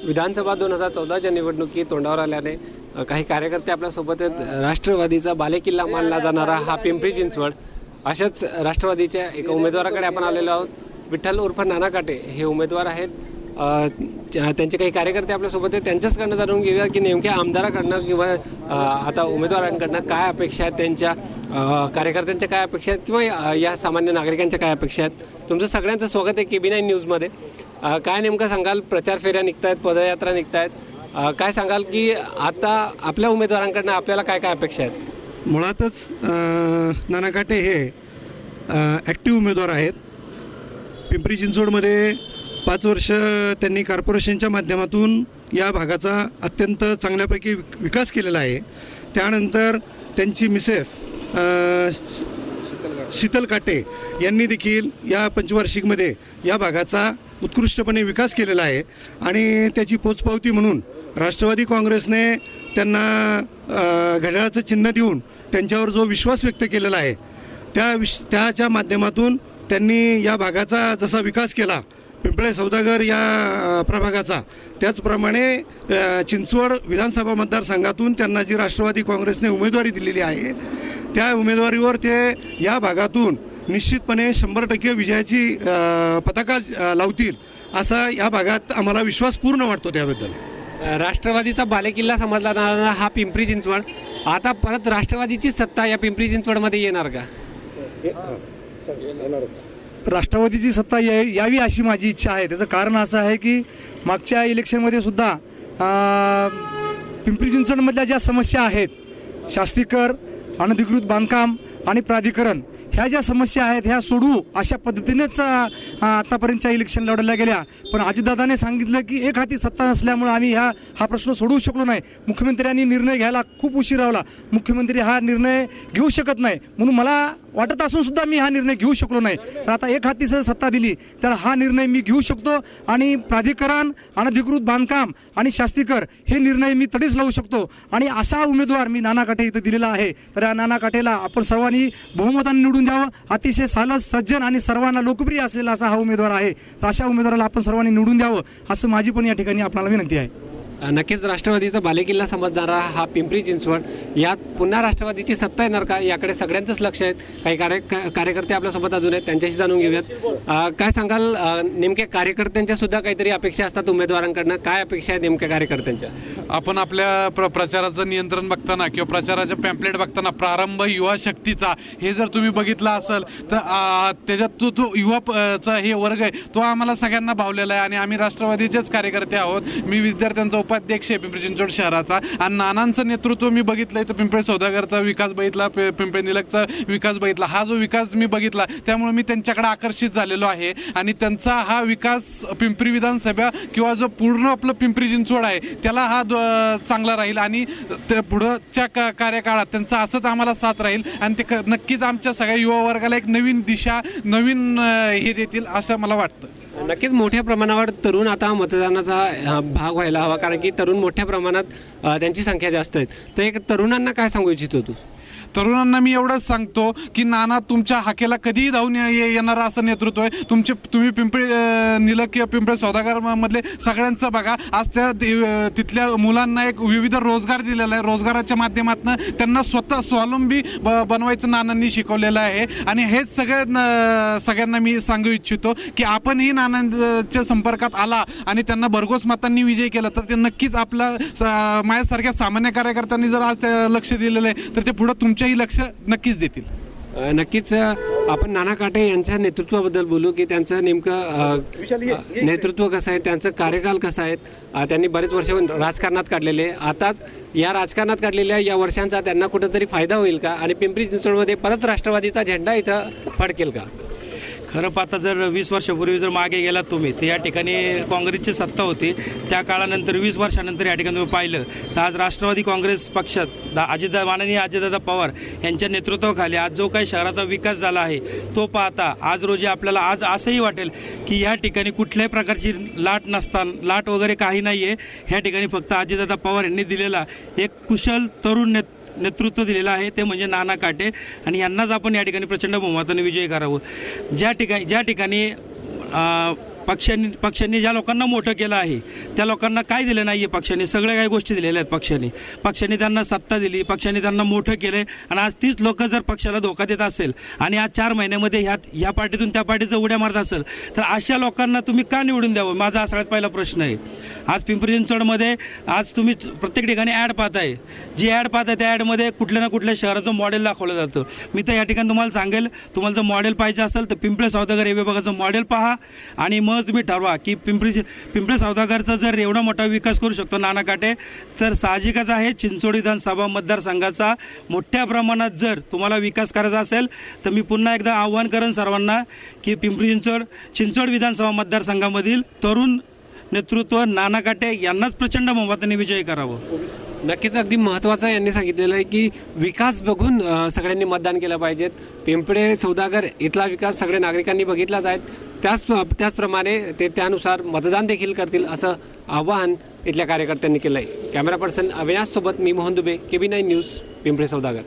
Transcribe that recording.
विधानसभा 2014च्या निवडणुकीत तोंडावर आल्याने काही कार्यकर्ते आपल्यासोबत आहेत. राष्ट्रवादीचा बालेकिल्ला मानला जाणारा हा पिंपरी चिंचवड, अशाच राष्ट्रवादीच्या एका उमेदवाराकडे आपण आलेलो आहोत. विठ्ठल उर्फ नाना काटे हे उमेदवार आहेत. त्यांचे काही कार्यकर्ते आपल्यासोबत आहेत. त्यांच्याचकडनं जाणून घेऊया की नेमक्या आमदाराकडनं किंवा आता उमेदवारांकडनं काय अपेक्षा आहेत, त्यांच्या कार्यकर्त्यांच्या काय अपेक्षा आहेत किंवा या सामान्य नागरिकांच्या काय अपेक्षा आहेत. तुमचं सगळ्यांचं स्वागत आहे KB9 न्यूजमध्ये. काय नेमकं सांगाल? प्रचार फेऱ्या निघतायत, पदयात्रा निघतायत, काय सांगाल की आता आपल्या उमेदवारांकडनं आपल्याला काय काय अपेक्षा आहेत? मुळातच नाना काटे हे ॲक्टिव्ह उमेदवार आहेत. पिंपरी चिंचवडमध्ये 5 वर्ष त्यांनी कॉर्पोरेशनच्या माध्यमातून या भागाचा अत्यंत चांगल्यापैकी विकास केलेला आहे. त्यानंतर त्यांची मिसेस शीतल काटे यांनी देखील या पंचवार्षिकमध्ये या भागाचा उत्कृष्टपणे विकास केलेला आहे आणि त्याची पोचपावती म्हणून राष्ट्रवादी काँग्रेसने त्यांना घड्याळाचं चिन्ह देऊन त्यांच्यावर जो विश्वास व्यक्त केलेला आहे त्याच्या माध्यमातून त्यांनी या भागाचा जसा विकास केला पिंपळे सौदागर या प्रभागाचा, त्याचप्रमाणे चिंचवड विधानसभा मतदारसंघातून त्यांना जी राष्ट्रवादी काँग्रेसने उमेदवारी दिलेली आहे त्या उमेदवारीवर ते या भागातून निश्चितपणे 100% विजयाची पताका लावतील असा या भागात आम्हाला विश्वास पूर्ण वाटतो. त्याबद्दल राष्ट्रवादीचा बालेकिल्ला समजला जाणारा हा पिंपरी चिंचवड, आता परत राष्ट्रवादीची सत्ता या पिंपरी चिंचवडमध्ये येणार का? राष्ट्रवादीची सत्ता यावी अशी माझी इच्छा आहे. त्याचं कारण असं आहे की मागच्या इलेक्शनमध्ये सुद्धा पिंपरी चिंचवडमधल्या ज्या समस्या आहेत, शास्तीकर, अनधिकृत बांधकाम आणि प्राधिकरण, ह्या ज्या समस्या आहेत ह्या सोडवू अशा पद्धतीनेच आतापर्यंतच्या इलेक्शन लढवल्या गेल्या. पण अजितदादाने सांगितलं की एक हाती सत्ता नसल्यामुळे आम्ही हा प्रश्न सोडवू शकलो नाही. मुख्यमंत्र्यांनी निर्णय घ्यायला खूप उशीर लावला. मुख्यमंत्री हा निर्णय घेऊ शकत नाही म्हणून मला वाटत असून सुद्धा मी हा निर्णय घेऊ शकलो नाही. तर आता एक हाती सत्ता दिली तर हा निर्णय मी घेऊ शकतो आणि प्राधिकरण, अनधिकृत बांधकाम आणि शास्तीकर हे निर्णय मी तडीच लावू शकतो. आणि असा उमेदवार मी नाना काटे इथं दिलेला आहे. तर या नाना काटेला आपण सर्वांनी बहुमताने निवडून द्यावं. अतिशय सालस, सज्जन आणि सर्वांना लोकप्रिय असलेला असा हा उमेदवार आहे. तर अशा उमेदवाराला आपण सर्वांनी निवडून द्यावं असं माझी पण या ठिकाणी आपल्याला विनंती आहे. नक्कीच राष्ट्रवादीचा बालेकिल्ला समजणारा हा पिंपरी चिंचवड, यात पुन्हा राष्ट्रवादीची सत्ता येणार का याकडे सगळ्यांचंच लक्ष आहे. काही कार्यकर्ते आपल्यासोबत अजून आहेत, त्यांच्याशी जाणून घेऊयात. काय सांगाल, नेमक्या कार्यकर्त्यांच्या सुद्धा काहीतरी अपेक्षा असतात उमेदवारांकडनं, काय अपेक्षा आहेत नेमक्या कार्यकर्त्यांच्या? आपण आपल्या प्रचाराचं नियंत्रण बघताना किंवा प्रचाराचे पॅम्पलेट बघताना प्रारंभ युवा शक्तीचा हे जर तुम्ही बघितला असेल तर त्याच्यात तो युवाचा हे वर्ग आहे तो आम्हाला सगळ्यांना भावलेला आहे आणि आम्ही राष्ट्रवादीचेच कार्यकर्ते आहोत. मी विद्यार्थ्यांचा उपाध्यक्ष आहे पिंपरी चिंचवड शहराचा आणि नानांचं नेतृत्व मी बघितलंय. तर पिंपळे सौदागरचा विकास बघितला, पिंपळे निलकचा विकास बघितला. हा जो विकास मी बघितला त्यामुळे मी त्यांच्याकडे आकर्षित झालेलो आहे आणि त्यांचा हा विकास पिंपरी विधानसभा किंवा जो पूर्ण आपलं पिंपरी चिंचवड आहे त्याला हा चांगला राहील आणि पुढच्या कार्यकाळात त्यांचा असंच आम्हाला साथ राहील आणि ते नक्कीच आमच्या सगळ्या युवा वर्गाला एक नवीन दिशा, नवीन हे देतील असं मला वाटतं. नक्कीच मोठ्या प्रमाणावर तरुण आता मतदानाचा भाग व्हायला हवा, कारण की तरुण मोठ्या प्रमाणात त्यांची संख्या जास्त आहे. तर एक तरुणांना काय सांगू इच्छितो तू? तरुणांना मी एवढंच सांगतो की नाना तुमच्या हाकेला कधीही धावून येणारा असं नेतृत्व आहे. तुम्ही पिंपरी निलक किंवा पिंपळे सौदागर मधले सगळ्यांचं बघा. आज तिथल्या मुलांना एक विविध रोजगार दिलेला आहे. रोजगाराच्या माध्यमातून त्यांना स्वतः स्वावलंबी बनवायचं नानांनी शिकवलेलं आहे आणि हेच सगळ्यांना मी सांगू इच्छितो की आपणही नानांच्या संपर्कात आला आणि त्यांना भरघोस मतांनी विजय केला तर ते नक्कीच आपला माझ्यासारख्या सामान्य कार्यकर्त्यांनी जर आज लक्ष दिलेलं आहे तर ते पुढे तुमच्याही लक्ष नक्कीच देतील. नक्कीच आपण नाना काटे यांच्या नेतृत्वाबद्दल बोलू की त्यांचं नेमकं नेतृत्व कसं आहे, त्यांचं कार्यकाल कसं आहे. त्यांनी बरेच वर्ष राजकारणात काढलेले, आताच या राजकारणात काढलेल्या या वर्षांचा त्यांना कुठेतरी फायदा होईल का आणि पिंपरी चिंचवडमध्ये परत राष्ट्रवादीचा झेंडा इथं फडकेल का? खरं पाहता जर 20 वर्षापूर्वी जर मागे गेलात तुम्ही तर या ठिकाणी काँग्रेसची सत्ता होती. त्या काळानंतर 20 वर्षानंतर या ठिकाणी तुम्ही पाहिलं तर आज राष्ट्रवादी काँग्रेस पक्षात माननीय अजितदादा पवार यांच्या नेतृत्वाखाली आज जो काही शहराचा विकास झाला आहे तो पाहता आज रोजी आपल्याला आज असंही वाटेल की या ठिकाणी कुठल्याही प्रकारची लाट वगैरे काही नाहीये. ह्या ठिकाणी फक्त अजितदादा पवार यांनी दिलेला एक कुशल तरुण नेतृत्व दिलेलं आहे ते म्हणजे नाना काटे, आणि यांनाच आपण या ठिकाणी प्रचंड बहुमताने विजयी करावं. ज्या ठिकाणी पक्षांनी ज्या लोकांना मोठं केलं आहे त्या लोकांना काय दिलं नाहीये पक्षाने, सगळ्या काही गोष्टी दिलेल्या आहेत पक्षाने त्यांना सत्ता दिली, पक्षाने त्यांना मोठं केलंय, आणि आज तीच लोक जर पक्षाला धोका देत असेल आणि आज 4 महिन्यामध्ये ह्या पार्टीतून त्या पार्टीचं उड्या मारत असेल तर अशा लोकांना तुम्ही का निवडून द्यावं, माझा हा सगळ्यात पहिला प्रश्न आहे. आज पिंपरी चिंचवडमध्ये आज तुम्ही प्रत्येक ठिकाणी ॲड पाहताय, जी ॲड पाहताय त्या ॲडमध्ये कुठल्या ना कुठल्या शहराचं मॉडेल दाखवलं जातं. मी तर या ठिकाणी तुम्हाला सांगेल, तुम्हाला जर मॉडेल पाहिजे असेल तर पिंपळे सौदागर हे विभागाचं मॉडेल पहा आणि मग तुम्ही ठरवा की पिंपळे सौदागरचा जर एवढा मोठा विकास करू शकतो नाना काटे, तर साहजिकच आहे चिंचवड विधानसभा मतदारसंघाचा मोठ्या प्रमाणात जर तुम्हाला विकास करायचा असेल तर मी पुन्हा एकदा आव्हान करेन सर्वांना की पिंपरी चिंचवड विधानसभा मतदारसंघामधील तरुण नेतृत्व नाना काटे यांनाच प्रचंड बहुमताने विजयी करावं. नक्कीच अगदी महत्त्वाचं यांनी सांगितलेलं आहे की विकास बघून सगळ्यांनी मतदान केलं पाहिजेत. पिंपळे सौदागर इथला विकास सगळ्या नागरिकांनी बघितलाच आहे, त्याचप्रमाणे ते त्यानुसार मतदान देखील करतील असं आवाहन इथल्या कार्यकर्त्यांनी केलं आहे. कॅमेरा पर्सन अविनाश सोबत मी मोहन दुबे, KB9 न्यूज, पिंपळे सौदागर.